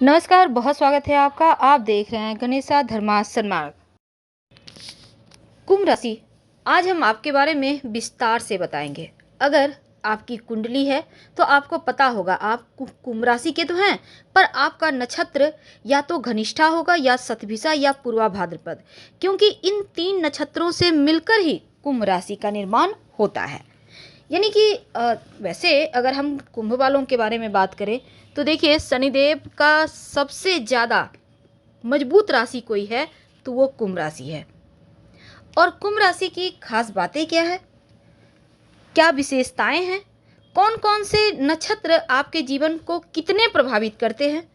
नमस्कार, बहुत स्वागत है आपका। आप देख रहे हैं गणेशा धर्मासन मार्ग। कुंभ राशि, आज हम आपके बारे में विस्तार से बताएंगे। अगर आपकी कुंडली है तो आपको पता होगा आप कुंभ राशि के तो हैं, पर आपका नक्षत्र या तो घनिष्ठा होगा या शतभिषा या पूर्वा भाद्रपद, क्योंकि इन 3 नक्षत्रों से मिलकर ही कुंभ राशि का निर्माण होता है। यानी कि वैसे अगर हम कुंभ वालों के बारे में बात करें तो देखिए, शनिदेव का सबसे ज़्यादा मजबूत राशि कोई है तो वो कुंभ राशि है। और कुंभ राशि की खास बातें क्या है, क्या विशेषताएं हैं, कौन कौन से नक्षत्र आपके जीवन को कितने प्रभावित करते हैं।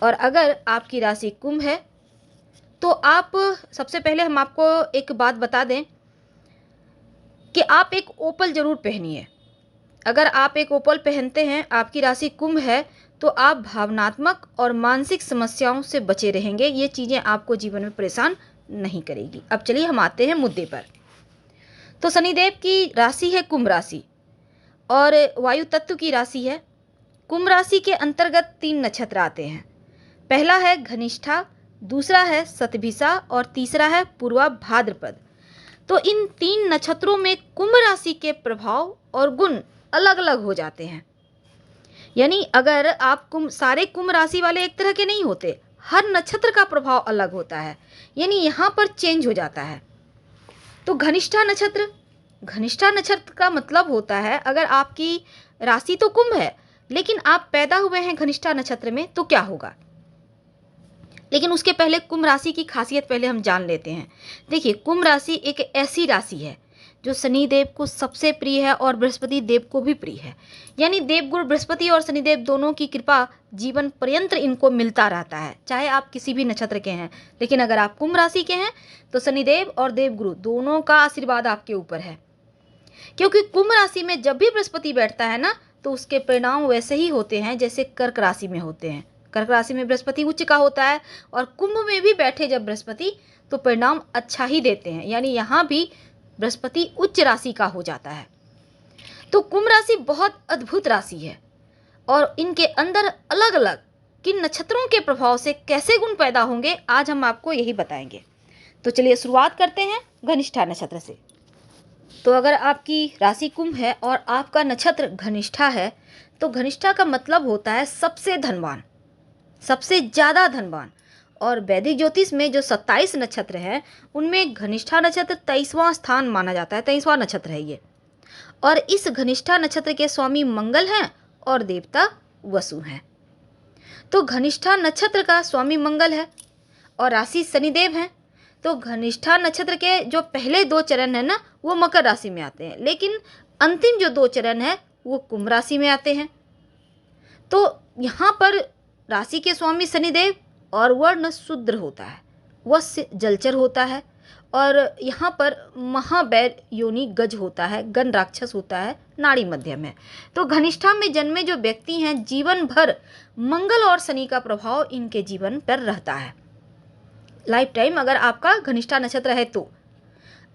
और अगर आपकी राशि कुंभ है तो आप सबसे पहले हम आपको एक बात बता दें कि आप एक ओपल जरूर पहनिए। अगर आप एक ओपल पहनते हैं, आपकी राशि कुंभ है, तो आप भावनात्मक और मानसिक समस्याओं से बचे रहेंगे। ये चीज़ें आपको जीवन में परेशान नहीं करेगी। अब चलिए हम आते हैं मुद्दे पर। तो शनिदेव की राशि है कुंभ राशि और वायु तत्व की राशि है। कुंभ राशि के अंतर्गत 3 नक्षत्र आते हैं। पहला है घनिष्ठा, दूसरा है शतभिषा और तीसरा है पूर्वा भाद्रपद। तो इन 3 नक्षत्रों में कुंभ राशि के प्रभाव और गुण अलग अलग हो जाते हैं। यानी अगर आप सारे कुंभ राशि वाले एक तरह के नहीं होते, हर नक्षत्र का प्रभाव अलग होता है, यानी यहाँ पर चेंज हो जाता है। तो घनिष्ठा नक्षत्र का मतलब होता है, अगर आपकी राशि तो कुंभ है लेकिन आप पैदा हुए हैं घनिष्ठा नक्षत्र में तो क्या होगा। लेकिन उसके पहले कुंभ राशि की खासियत पहले हम जान लेते हैं। देखिए, कुंभ राशि एक ऐसी राशि है जो शनि देव को सबसे प्रिय है और बृहस्पति देव को भी प्रिय है। यानी देवगुरु बृहस्पति और शनिदेव दोनों की कृपा जीवन पर्यंत इनको मिलता रहता है, चाहे आप किसी भी नक्षत्र के हैं। लेकिन अगर आप कुंभ राशि के हैं तो शनिदेव और देवगुरु दोनों का आशीर्वाद आपके ऊपर है, क्योंकि कुंभ राशि में जब भी बृहस्पति बैठता है ना, तो उसके परिणाम वैसे ही होते हैं जैसे कर्क राशि में होते हैं। कर्क राशि में बृहस्पति उच्च का होता है और कुंभ में भी बैठे जब बृहस्पति तो परिणाम अच्छा ही देते हैं। यानी यहाँ भी बृहस्पति उच्च राशि का हो जाता है। तो कुंभ राशि बहुत अद्भुत राशि है और इनके अंदर अलग अलग किन नक्षत्रों के प्रभाव से कैसे गुण पैदा होंगे, आज हम आपको यही बताएंगे। तो चलिए शुरुआत करते हैं घनिष्ठा नक्षत्र से। तो अगर आपकी राशि कुंभ है और आपका नक्षत्र घनिष्ठा है, तो घनिष्ठा का मतलब होता है सबसे धनवान, सबसे ज़्यादा धनवान। और वैदिक ज्योतिष में जो 27 नक्षत्र हैं उनमें घनिष्ठा नक्षत्र 23वां स्थान माना जाता है, 23वां नक्षत्र है ये। और इस घनिष्ठा नक्षत्र के स्वामी मंगल हैं और देवता वसु हैं। तो घनिष्ठा नक्षत्र का स्वामी मंगल है और राशि शनिदेव हैं। तो घनिष्ठा नक्षत्र के जो पहले 2 चरण है ना, वो मकर राशि में आते हैं, लेकिन अंतिम जो 2 चरण है वो कुंभ राशि में आते हैं। तो यहाँ पर राशि के स्वामी शनिदेव और वर्ण शूद्र होता है, वस्य जलचर होता है और यहाँ पर महाबैर योनि गज होता है, गण राक्षस होता है, नाड़ी मध्यम है। तो घनिष्ठा में जन्मे जो व्यक्ति हैं, जीवन भर मंगल और शनि का प्रभाव इनके जीवन पर रहता है, लाइफ टाइम, अगर आपका घनिष्ठा नक्षत्र है तो।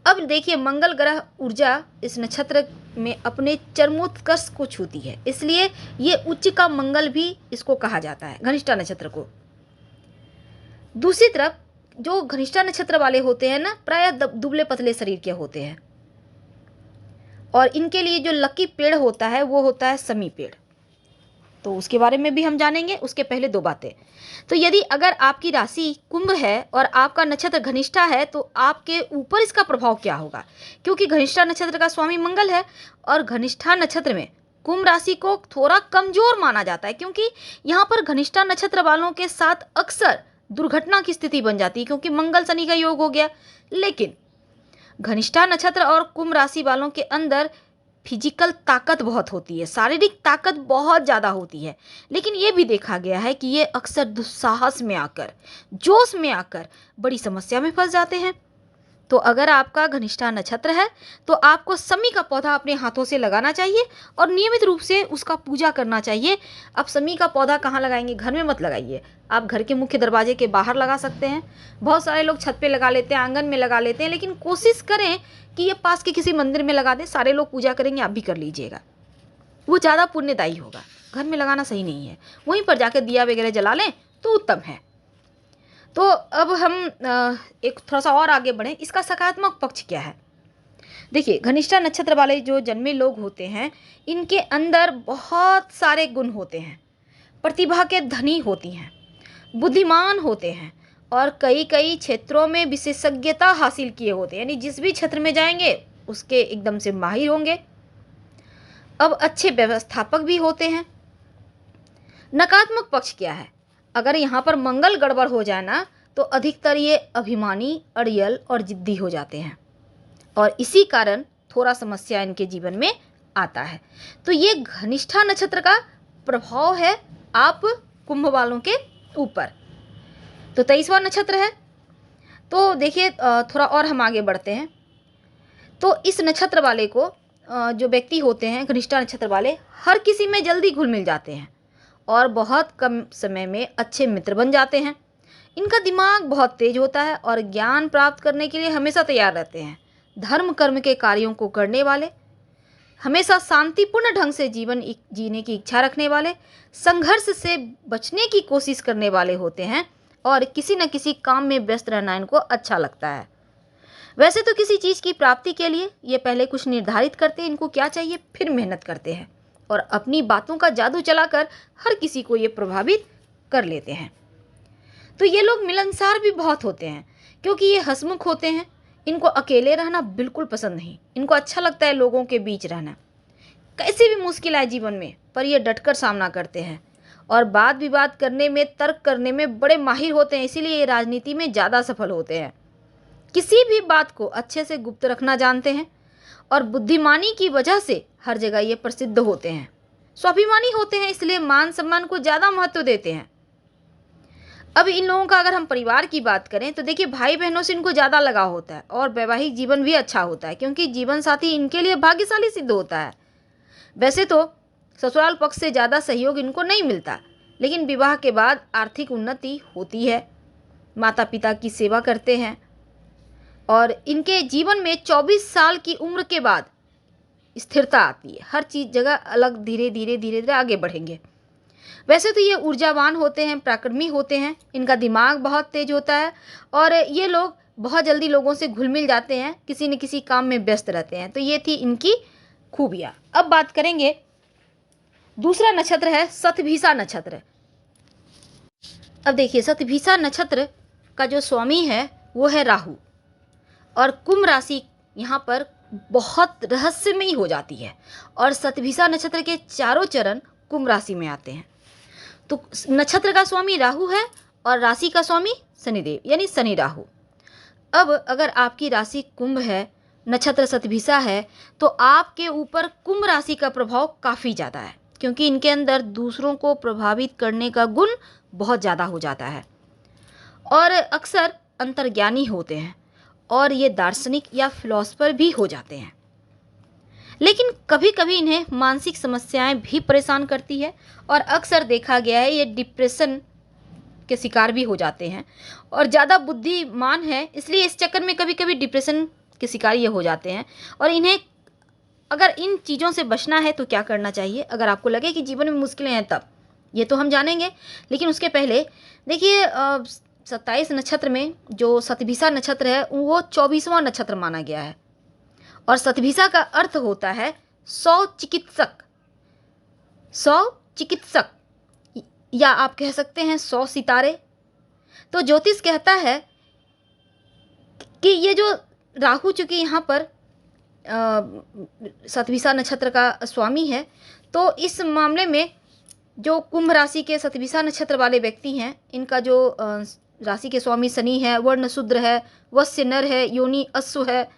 अब देखिए, मंगल ग्रह ऊर्जा इस नक्षत्र में अपने चरमोत्कर्ष को छूती है, इसलिए ये उच्च का मंगल भी इसको कहा जाता है, घनिष्ठा नक्षत्र को। दूसरी तरफ जो घनिष्ठा नक्षत्र वाले होते हैं ना, प्राय दुबले पतले शरीर के होते हैं और इनके लिए जो लकी पेड़ होता है वो होता है शमी पेड़। तो उसके बारे में भी हम जानेंगे। उसके पहले 2 बातें। तो यदि अगर आपकी राशि कुंभ है और आपका नक्षत्र घनिष्ठा है तो आपके ऊपर इसका प्रभाव क्या होगा, क्योंकि घनिष्ठा नक्षत्र का स्वामी मंगल है और घनिष्ठा नक्षत्र में कुंभ राशि को थोड़ा कमजोर माना जाता है, क्योंकि यहाँ पर घनिष्ठा नक्षत्र वालों के साथ अक्सर दुर्घटना की स्थिति बन जाती है, क्योंकि मंगल शनि का योग हो गया। लेकिन घनिष्ठा नक्षत्र और कुंभ राशि वालों के अंदर फिजिकल ताकत बहुत होती है, शारीरिक ताकत बहुत ज़्यादा होती है, लेकिन ये भी देखा गया है कि ये अक्सर दुस्साहस में आकर, जोश में आकर बड़ी समस्या में फंस जाते हैं। तो अगर आपका घनिष्ठा नक्षत्र है तो आपको शमी का पौधा अपने हाथों से लगाना चाहिए और नियमित रूप से उसका पूजा करना चाहिए। अब शमी का पौधा कहाँ लगाएंगे, घर में मत लगाइए, आप घर के मुख्य दरवाजे के बाहर लगा सकते हैं। बहुत सारे लोग छत पे लगा लेते हैं, आंगन में लगा लेते हैं, लेकिन कोशिश करें कि ये पास के किसी मंदिर में लगा दें। सारे लोग पूजा करेंगे, आप भी कर लीजिएगा, वो ज़्यादा पुण्यदायी होगा। घर में लगाना सही नहीं है, वहीं पर जाकर दिया वगैरह जला लें तो उत्तम है। तो अब हम एक थोड़ा सा और आगे बढ़ें, इसका सकारात्मक पक्ष क्या है। देखिए, घनिष्ठा नक्षत्र वाले जो जन्मे लोग होते हैं, इनके अंदर बहुत सारे गुण होते हैं, प्रतिभा के धनी होती हैं, बुद्धिमान होते हैं और कई कई क्षेत्रों में विशेषज्ञता हासिल किए होते हैं, यानी जिस भी क्षेत्र में जाएंगे उसके एकदम से माहिर होंगे। अब अच्छे व्यवस्थापक भी होते हैं। नकारात्मक पक्ष क्या है, अगर यहाँ पर मंगल गड़बड़ हो जाए ना तो अधिकतर ये अभिमानी, अड़ियल और जिद्दी हो जाते हैं और इसी कारण थोड़ा समस्या इनके जीवन में आता है। तो ये घनिष्ठा नक्षत्र का प्रभाव है आप कुंभ वालों के ऊपर। तो 23वां नक्षत्र है। तो देखिए, थोड़ा और हम आगे बढ़ते हैं। तो इस नक्षत्र वाले को जो व्यक्ति होते हैं घनिष्ठा नक्षत्र वाले, हर किसी में जल्दी घुल मिल जाते हैं और बहुत कम समय में अच्छे मित्र बन जाते हैं। इनका दिमाग बहुत तेज होता है और ज्ञान प्राप्त करने के लिए हमेशा तैयार रहते हैं। धर्म कर्म के कार्यों को करने वाले, हमेशा शांतिपूर्ण ढंग से जीवन जीने की इच्छा रखने वाले, संघर्ष से बचने की कोशिश करने वाले होते हैं और किसी न किसी काम में व्यस्त रहना इनको अच्छा लगता है। वैसे तो किसी चीज़ की प्राप्ति के लिए ये पहले कुछ निर्धारित करते हैं इनको क्या चाहिए, फिर मेहनत करते हैं और अपनी बातों का जादू चलाकर हर किसी को ये प्रभावित कर लेते हैं। तो ये लोग मिलनसार भी बहुत होते हैं क्योंकि ये हंसमुख होते हैं। इनको अकेले रहना बिल्कुल पसंद नहीं, इनको अच्छा लगता है लोगों के बीच रहना। कैसी भी मुश्किल आए जीवन में, पर ये डटकर सामना करते हैं और वाद विवाद करने में, तर्क करने में बड़े माहिर होते हैं, इसीलिए ये राजनीति में ज़्यादा सफल होते हैं। किसी भी बात को अच्छे से गुप्त रखना जानते हैं और बुद्धिमानी की वजह से हर जगह ये प्रसिद्ध होते हैं। स्वाभिमानी होते हैं, इसलिए मान सम्मान को ज़्यादा महत्व देते हैं। अब इन लोगों का अगर हम परिवार की बात करें तो देखिए, भाई बहनों से इनको ज़्यादा लगाव होता है और वैवाहिक जीवन भी अच्छा होता है क्योंकि जीवन साथी इनके लिए भाग्यशाली सिद्ध होता है। वैसे तो ससुराल पक्ष से ज़्यादा सहयोग इनको नहीं मिलता, लेकिन विवाह के बाद आर्थिक उन्नति होती है, माता पिता की सेवा करते हैं और इनके जीवन में 24 साल की उम्र के बाद स्थिरता आती है। हर चीज़ जगह अलग, धीरे धीरे धीरे धीरे आगे बढ़ेंगे। वैसे तो ये ऊर्जावान होते हैं, पराक्रमी होते हैं, इनका दिमाग बहुत तेज होता है और ये लोग बहुत जल्दी लोगों से घुल मिल जाते हैं, किसी न किसी काम में व्यस्त रहते हैं। तो ये थी इनकी खूबियाँ। अब बात करेंगे, दूसरा नक्षत्र है शतभिषा नक्षत्र। अब देखिए, शतभिषा नक्षत्र का जो स्वामी है वो है राहु और कुंभ राशि यहाँ पर बहुत रहस्यमयी हो जाती है और शतभिषा नक्षत्र के चारों चरण कुंभ राशि में आते हैं। तो नक्षत्र का स्वामी राहु है और राशि का स्वामी शनिदेव, यानी शनि राहु। अब अगर आपकी राशि कुंभ है, नक्षत्र शतभिषा है, तो आपके ऊपर कुंभ राशि का प्रभाव काफ़ी ज़्यादा है क्योंकि इनके अंदर दूसरों को प्रभावित करने का गुण बहुत ज़्यादा हो जाता है और अक्सर अंतर्ज्ञानी होते हैं और ये दार्शनिक या फिलोसफर भी हो जाते हैं। लेकिन कभी कभी इन्हें मानसिक समस्याएं भी परेशान करती है और अक्सर देखा गया है ये डिप्रेशन के शिकार भी हो जाते हैं और ज़्यादा बुद्धिमान है, इसलिए इस चक्कर में कभी कभी डिप्रेशन के शिकार ये हो जाते हैं। और इन्हें अगर इन चीज़ों से बचना है तो क्या करना चाहिए, अगर आपको लगे कि जीवन में मुश्किलें हैं तब, ये तो हम जानेंगे। लेकिन उसके पहले देखिए, 27 नक्षत्र में जो शतभिषा नक्षत्र है वो 24वां नक्षत्र माना गया है और शतभिषा का अर्थ होता है 100 चिकित्सक। 100 चिकित्सक या आप कह सकते हैं 100 सितारे। तो ज्योतिष कहता है कि ये जो राहु चूंकि यहाँ पर शतभिषा नक्षत्र का स्वामी है, तो इस मामले में जो कुंभ राशि के शतभिषा नक्षत्र वाले व्यक्ति हैं, इनका जो राशि के स्वामी शनि है, वर्ण शूद्र है, वश्य नर है, योनि अश्व है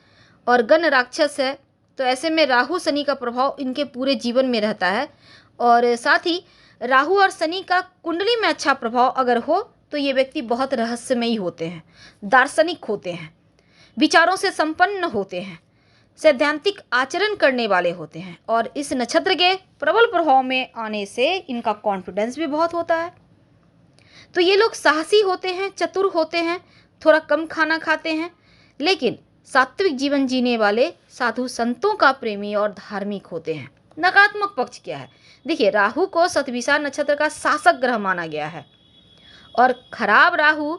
और गण राक्षस है। तो ऐसे में राहु शनि का प्रभाव इनके पूरे जीवन में रहता है और साथ ही राहु और शनि का कुंडली में अच्छा प्रभाव अगर हो तो ये व्यक्ति बहुत रहस्यमयी होते हैं, दार्शनिक होते हैं, विचारों से संपन्न होते हैं, सैद्धांतिक आचरण करने वाले होते हैं और इस नक्षत्र के प्रबल प्रभाव में आने से इनका कॉन्फिडेंस भी बहुत होता है। तो ये लोग साहसी होते हैं, चतुर होते हैं, थोड़ा कम खाना खाते हैं, लेकिन सात्विक जीवन जीने वाले साधु संतों का प्रेमी और धार्मिक होते हैं। नकारात्मक पक्ष क्या है? देखिए, राहु को शतभिषा नक्षत्र का शासक ग्रह माना गया है और खराब राहु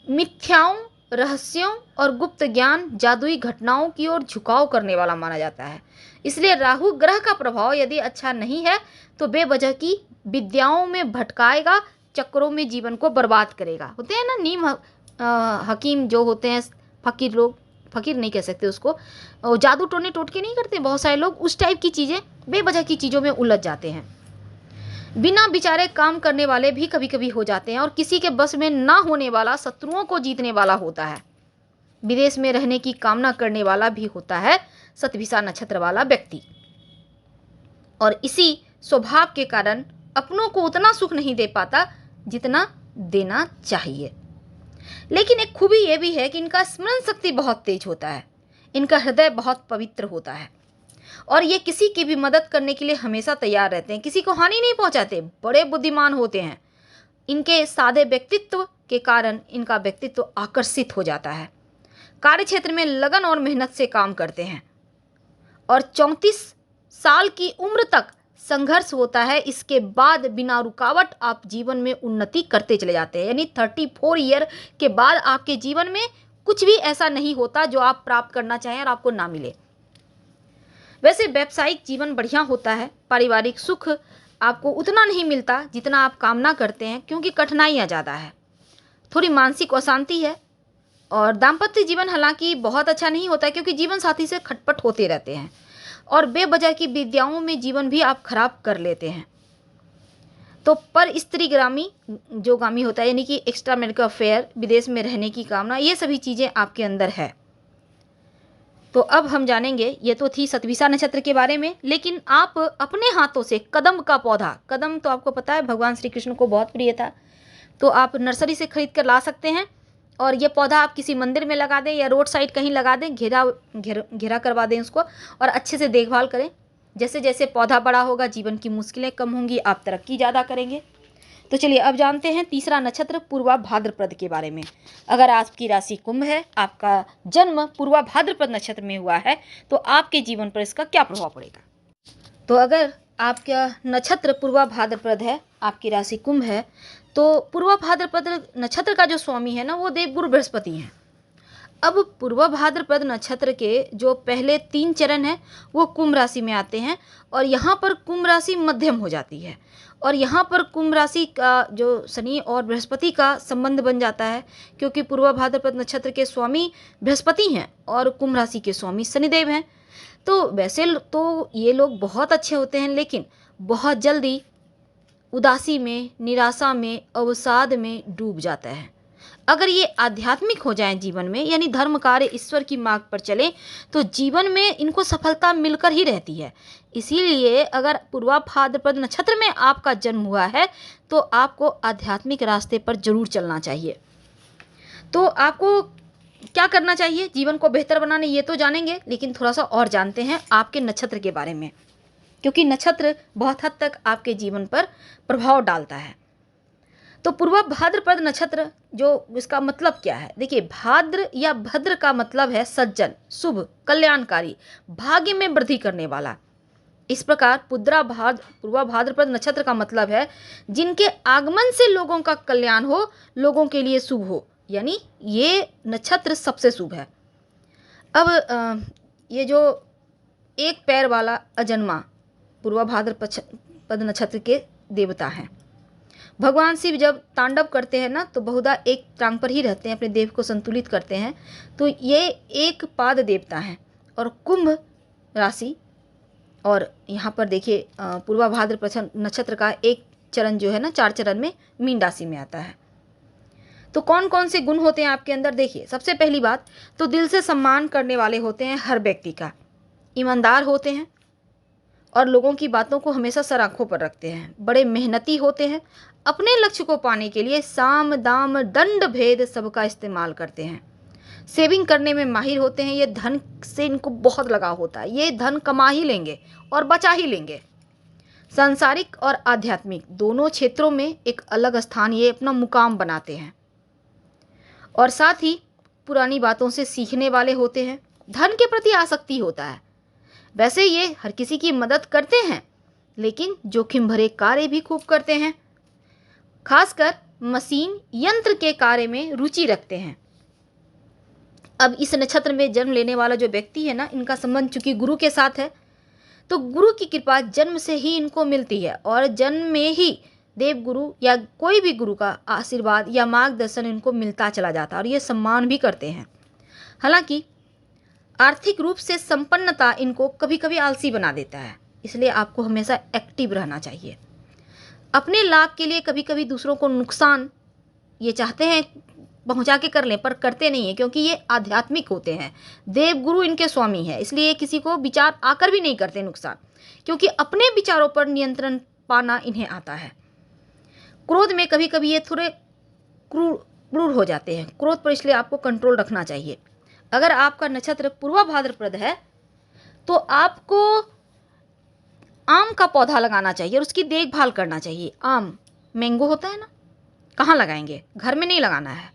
मिथ्याओं, रहस्यों और गुप्त ज्ञान, जादुई घटनाओं की ओर झुकाव करने वाला माना जाता है। इसलिए राहु ग्रह का प्रभाव यदि अच्छा नहीं है तो बेवजह की विद्याओं में भटकाएगा, चक्रों में जीवन को बर्बाद करेगा। होते हैं ना नीम हकीम जो होते हैं, फकीर लोग, फकीर नहीं कह सकते उसको, जादू टोने टोटके नहीं करते बहुत सारे लोग, उस टाइप की चीज़ें, बेवजह की चीज़ों में उलझ जाते हैं। बिना विचारे काम करने वाले भी कभी कभी हो जाते हैं और किसी के बस में ना होने वाला शत्रुओं को जीतने वाला होता है। विदेश में रहने की कामना करने वाला भी होता है शतभिषा नक्षत्र वाला व्यक्ति, और इसी स्वभाव के कारण अपनों को उतना सुख नहीं दे पाता जितना देना चाहिए। लेकिन एक खूबी यह भी है कि इनका स्मरण शक्ति बहुत तेज होता है, इनका हृदय बहुत पवित्र होता है और ये किसी की भी मदद करने के लिए हमेशा तैयार रहते हैं, किसी को हानि नहीं पहुंचाते, बड़े बुद्धिमान होते हैं। इनके सादे व्यक्तित्व के कारण इनका व्यक्तित्व आकर्षित हो जाता है। कार्य क्षेत्र में लगन और मेहनत से काम करते हैं और 34 साल की उम्र तक संघर्ष होता है। इसके बाद बिना रुकावट आप जीवन में उन्नति करते चले जाते हैं, यानी 34 ईयर के बाद आपके जीवन में कुछ भी ऐसा नहीं होता जो आप प्राप्त करना चाहें और आपको ना मिले। वैसे व्यावसायिक जीवन बढ़िया होता है, पारिवारिक सुख आपको उतना नहीं मिलता जितना आप कामना करते हैं, क्योंकि कठिनाइयाँ ज़्यादा है, थोड़ी मानसिक अशांति है और दाम्पत्य जीवन हालांकि बहुत अच्छा नहीं होता है, क्योंकि जीवन साथी से खटपट होते रहते हैं और बेवजह की विद्याओं में जीवन भी आप खराब कर लेते हैं। तो पर स्त्रीगामी जो गामी होता है, यानी कि एक्स्ट्रा मैरिटल अफेयर, विदेश में रहने की कामना, ये सभी चीज़ें आपके अंदर है। तो अब हम जानेंगे, ये तो थी शतभिषा नक्षत्र के बारे में, लेकिन आप अपने हाथों से कदम का पौधा, कदम तो आपको पता है भगवान श्री कृष्ण को बहुत प्रिय था, तो आप नर्सरी से खरीद कर ला सकते हैं और ये पौधा आप किसी मंदिर में लगा दें या रोड साइड कहीं लगा दें, घेरा करवा दें उसको और अच्छे से देखभाल करें। जैसे जैसे पौधा बड़ा होगा जीवन की मुश्किलें कम होंगी, आप तरक्की ज़्यादा करेंगे। तो चलिए अब जानते हैं तीसरा नक्षत्र पूर्वा भाद्रपद के बारे में। अगर आपकी राशि कुंभ है, आपका जन्म पूर्वा भाद्रपद नक्षत्र में हुआ है, तो आपके जीवन पर इसका क्या प्रभाव पड़ेगा। तो अगर आपका नक्षत्र पूर्वा भाद्रपद है, आपकी राशि कुंभ है, तो पूर्वा भाद्रपद नक्षत्र का जो स्वामी है ना, वो देवगुरु बृहस्पति हैं। अब पूर्वा भाद्रपद नक्षत्र के जो पहले 3 चरण हैं वो कुंभ राशि में आते हैं और यहाँ पर कुंभ राशि मध्यम हो जाती है और यहाँ पर कुंभ राशि का जो शनि और बृहस्पति का संबंध बन जाता है, क्योंकि पूर्वा भाद्रपद नक्षत्र के स्वामी बृहस्पति हैं और कुंभ राशि के स्वामी शनिदेव हैं। तो वैसे तो ये लोग बहुत अच्छे होते हैं, लेकिन बहुत जल्दी उदासी में, निराशा में, अवसाद में डूब जाता है। अगर ये आध्यात्मिक हो जाएं जीवन में, यानी धर्म कार्य ईश्वर की मार्ग पर चलें, तो जीवन में इनको सफलता मिलकर ही रहती है। इसीलिए अगर पूर्वा भाद्रपद नक्षत्र में आपका जन्म हुआ है तो आपको आध्यात्मिक रास्ते पर जरूर चलना चाहिए। तो आपको क्या करना चाहिए जीवन को बेहतर बनाने, ये तो जानेंगे, लेकिन थोड़ा सा और जानते हैं आपके नक्षत्र के बारे में, क्योंकि नक्षत्र बहुत हद तक आपके जीवन पर प्रभाव डालता है। तो पूर्वा भाद्रपद नक्षत्र जो इसका मतलब क्या है, देखिए भाद्र या भद्र का मतलब है सज्जन, शुभ, कल्याणकारी, भाग्य में वृद्धि करने वाला। इस प्रकार पूर्वा भाद्रपद नक्षत्र का मतलब है जिनके आगमन से लोगों का कल्याण हो, लोगों के लिए शुभ हो, यानी ये नक्षत्र सबसे शुभ है। अब ये जो एक पैर वाला अजन्मा पूर्वा भाद्रपद नक्षत्र के देवता हैं। भगवान शिव जब तांडव करते हैं ना, तो बहुधा एक टांग पर ही रहते हैं, अपने देव को संतुलित करते हैं। तो ये एक पाद देवता हैं और कुंभ राशि, और यहाँ पर देखिए पूर्वा भाद्रपद नक्षत्र का एक चरण जो है ना, 4 चरण में मीन राशि में आता है। तो कौन कौन से गुण होते हैं आपके अंदर, देखिए सबसे पहली बात तो दिल से सम्मान करने वाले होते हैं हर व्यक्ति का, ईमानदार होते हैं और लोगों की बातों को हमेशा सर आंखों पर रखते हैं, बड़े मेहनती होते हैं, अपने लक्ष्य को पाने के लिए साम दाम दंड भेद सबका इस्तेमाल करते हैं, सेविंग करने में माहिर होते हैं। ये धन से इनको बहुत लगाव होता है, ये धन कमा ही लेंगे और बचा ही लेंगे। सांसारिक और आध्यात्मिक दोनों क्षेत्रों में एक अलग स्थान ये अपना मुकाम बनाते हैं और साथ ही पुरानी बातों से सीखने वाले होते हैं। धन के प्रति आसक्ति होता है, वैसे ये हर किसी की मदद करते हैं, लेकिन जोखिम भरे कार्य भी खूब करते हैं। खासकर मशीन यंत्र के कार्य में रुचि रखते हैं। अब इस नक्षत्र में जन्म लेने वाला जो व्यक्ति है ना, इनका संबंध चूंकि गुरु के साथ है, तो गुरु की कृपा जन्म से ही इनको मिलती है और जन्म में ही देव गुरु या कोई भी गुरु का आशीर्वाद या मार्गदर्शन इनको मिलता चला जाता है और ये सम्मान भी करते हैं। हालांकि आर्थिक रूप से संपन्नता इनको कभी कभी आलसी बना देता है, इसलिए आपको हमेशा एक्टिव रहना चाहिए। अपने लाभ के लिए कभी कभी दूसरों को नुकसान ये चाहते हैं पहुंचा के कर लें, पर करते नहीं है, क्योंकि ये आध्यात्मिक होते हैं। देव गुरु इनके स्वामी है, इसलिए ये किसी को विचार आकर भी नहीं करते नुकसान, क्योंकि अपने विचारों पर नियंत्रण पाना इन्हें आता है। क्रोध में कभी कभी ये थोड़े क्रूर हो जाते हैं। क्रोध पर इसलिए आपको कंट्रोल रखना चाहिए। अगर आपका नक्षत्र पूर्वा भाद्रपद है तो आपको आम का पौधा लगाना चाहिए और उसकी देखभाल करना चाहिए। आम मैंगो होता है ना, कहाँ लगाएंगे? घर में नहीं लगाना है।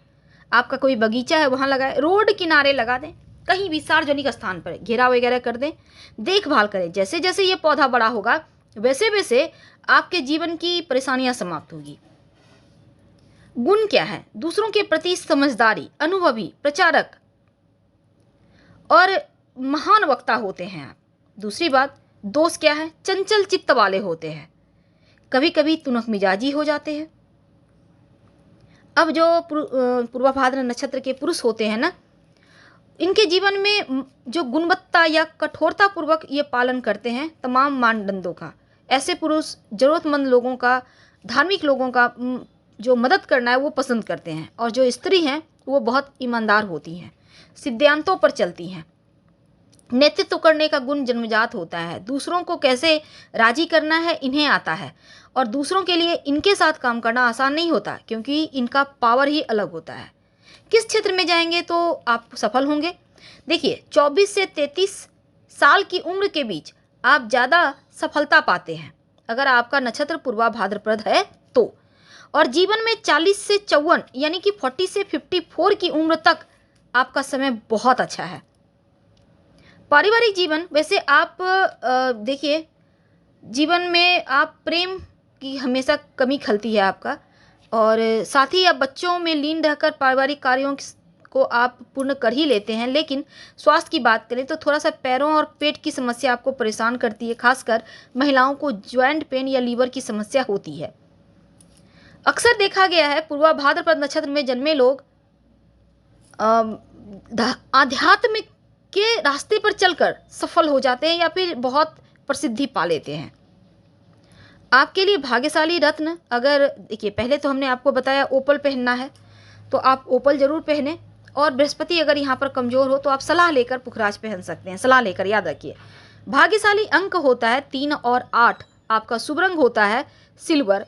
आपका कोई बगीचा है वहाँ लगाए, रोड किनारे लगा दें, कहीं भी सार्वजनिक स्थान पर घेरा वगैरह कर दें, देखभाल करें। जैसे जैसे ये पौधा बड़ा होगा वैसे वैसे आपके जीवन की परेशानियां समाप्त होगी। गुण क्या है? दूसरों के प्रति समझदारी, अनुभवी, प्रचारक और महान वक्ता होते हैं आप। दूसरी बात, दोष क्या है? चंचल चित्त वाले होते हैं, कभी कभी तुनक मिजाजी हो जाते हैं। अब जो पूर्वा भाद्र नक्षत्र के पुरुष होते हैं ना, इनके जीवन में जो गुणवत्ता या कठोरता पूर्वक ये पालन करते हैं तमाम मानदंडों का। ऐसे पुरुष जरूरतमंद लोगों का, धार्मिक लोगों का जो मदद करना है वो पसंद करते हैं। और जो स्त्री हैं वो बहुत ईमानदार होती हैं, सिद्धांतों पर चलती हैं। नेतृत्व करने का गुण जन्मजात होता है। दूसरों को कैसे राजी करना है इन्हें आता है और दूसरों के लिए इनके साथ काम करना आसान नहीं होता, क्योंकि इनका पावर ही अलग होता है। किस क्षेत्र में जाएंगे तो आप सफल होंगे? देखिए, 24 से 33 साल की उम्र के बीच आप ज़्यादा सफलता पाते हैं अगर आपका नक्षत्र पूर्वा भाद्रपद है तो। और जीवन में 40 से 54 यानी कि 40 से 54 की उम्र तक आपका समय बहुत अच्छा है। पारिवारिक जीवन, वैसे आप देखिए, जीवन में आप प्रेम की हमेशा कमी खलती है आपका, और साथ ही आप बच्चों में लीन रहकर पारिवारिक कार्यों को आप पूर्ण कर ही लेते हैं। लेकिन स्वास्थ्य की बात करें तो थोड़ा सा पैरों और पेट की समस्या आपको परेशान करती है। खासकर महिलाओं को जॉइंट पेन या लीवर की समस्या होती है। अक्सर देखा गया है पूर्वा भाद्रपद नक्षत्र में जन्मे लोग आध्यात्म के रास्ते पर चलकर सफल हो जाते हैं या फिर बहुत प्रसिद्धि पा लेते हैं। आपके लिए भाग्यशाली रत्न, अगर देखिए, पहले तो हमने आपको बताया ओपल पहनना है, तो आप ओपल जरूर पहने। और बृहस्पति अगर यहाँ पर कमजोर हो तो आप सलाह लेकर पुखराज पहन सकते हैं, सलाह लेकर, याद रखिए। भाग्यशाली अंक होता है 3 और 8। आपका शुभ रंग होता है सिल्वर।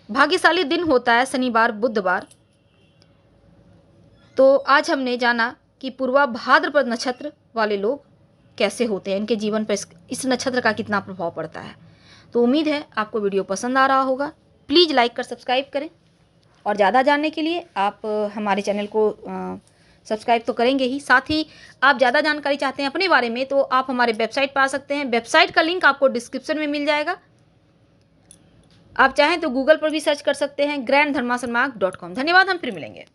भाग्यशाली दिन होता है शनिवार, बुधवार। तो आज हमने जाना कि पूर्वा भाद्रपद नक्षत्र वाले लोग कैसे होते हैं, इनके जीवन पर इस नक्षत्र का कितना प्रभाव पड़ता है। तो उम्मीद है आपको वीडियो पसंद आ रहा होगा। प्लीज़ लाइक कर सब्सक्राइब करें, और ज़्यादा जानने के लिए आप हमारे चैनल को सब्सक्राइब तो करेंगे ही, साथ ही आप ज़्यादा जानकारी चाहते हैं अपने बारे में तो आप हमारे वेबसाइट पर आ सकते हैं। वेबसाइट का लिंक आपको डिस्क्रिप्शन में मिल जाएगा। आप चाहें तो गूगल पर भी सर्च कर सकते हैं, granddharmasarmarg.com। धन्यवाद, हम फिर मिलेंगे।